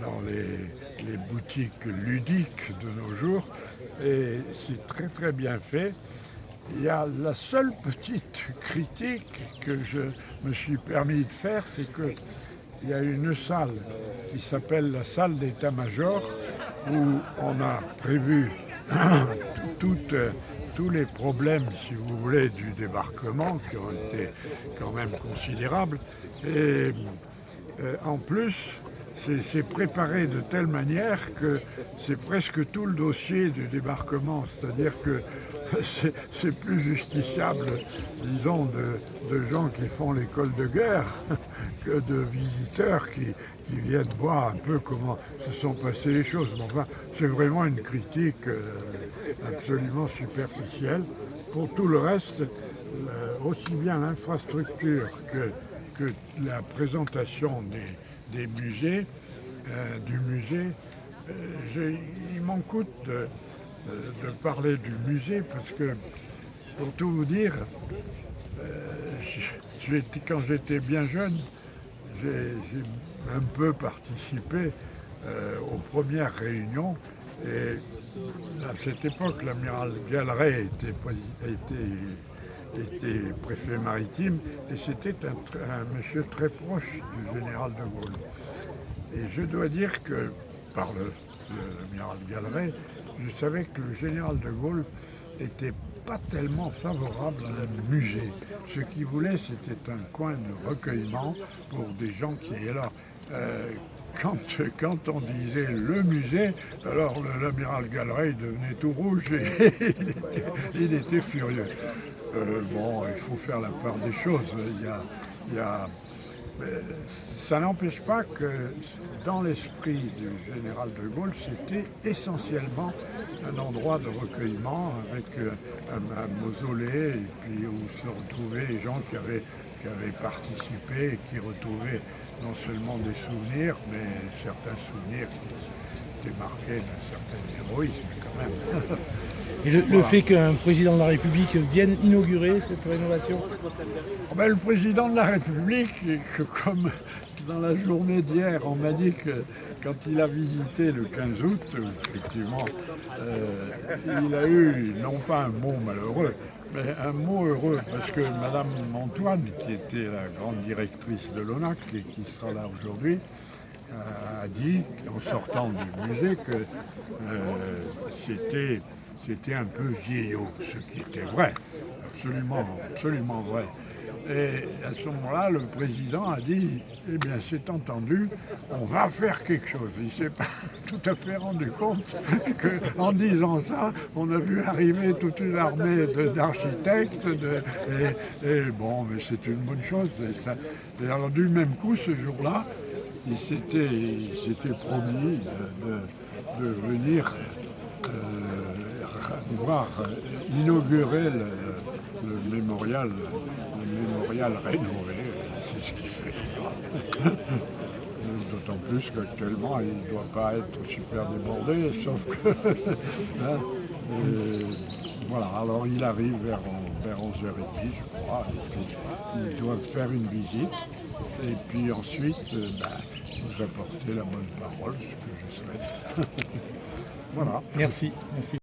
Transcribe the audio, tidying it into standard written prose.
dans les boutiques ludiques de nos jours, et c'est très très bien fait. Il y a la seule petite critique que je me suis permis de faire, c'est qu'il y a une salle qui s'appelle la salle d'état-major où on a prévu toutes, tous les problèmes, si vous voulez, du débarquement qui ont été quand même considérables. Et en plus, c'est préparé de telle manière que c'est presque tout le dossier du débarquement, c'est-à-dire que c'est plus justiciable, disons, de gens qui font l'école de guerre que de visiteurs qui viennent voir un peu comment se sont passées les choses. Mais enfin, c'est vraiment une critique absolument superficielle. Pour tout le reste, aussi bien l'infrastructure que la présentation des musées, du musée, il m'en coûte de parler du musée parce que, pour tout vous dire, quand j'étais bien jeune, j'ai un peu participé aux premières réunions et à cette époque, l'amiral Galeret était préfet maritime et c'était un monsieur très proche du général de Gaulle. Et je dois dire que, par l'amiral Galeret, je savais que le général de Gaulle n'était pas tellement favorable à un musée. Ce qu'il voulait, c'était un coin de recueillement pour des gens qui étaient là. Quand on disait le musée, alors l'amiral Galeret devenait tout rouge et il était furieux. Bon, il faut faire la part des choses. Il y a Ça n'empêche pas que dans l'esprit du général de Gaulle, c'était essentiellement un endroit de recueillement avec un mausolée et puis où se retrouvaient les gens qui avaient participé et qui retrouvaient non seulement des souvenirs, mais certains souvenirs qui étaient marqués d'un certain héroïsme quand même. Et le Voilà. fait qu'un président de la République vienne inaugurer cette rénovation? Ben, le président de la République, comme dans la journée d'hier, on m'a dit que quand il a visité le 15 août, effectivement, il a eu non pas un mot malheureux, mais un mot heureux, parce que Madame Antoine, qui était la grande directrice de l'ONAC et qui sera là aujourd'hui, a dit, en sortant du musée, que c'était un peu vieillot, ce qui était vrai, absolument vrai. Et à ce moment-là, le président a dit, eh bien c'est entendu, on va faire quelque chose. Il ne s'est pas tout à fait rendu compte qu'en disant ça, on a vu arriver toute une armée d'architectes, et bon, mais c'est une bonne chose. Et alors du même coup, ce jour-là, il s'était promis de venir inaugurer le mémorial rénové. C'est ce qu'il fait. D'autant plus qu'actuellement, il ne doit pas être super débordé, sauf que... hein, voilà, alors il arrive vers 11h30, je crois, et puis ils doivent faire une visite, et puis ensuite, nous apporter la bonne parole, ce que je souhaite. Voilà. Merci. Merci.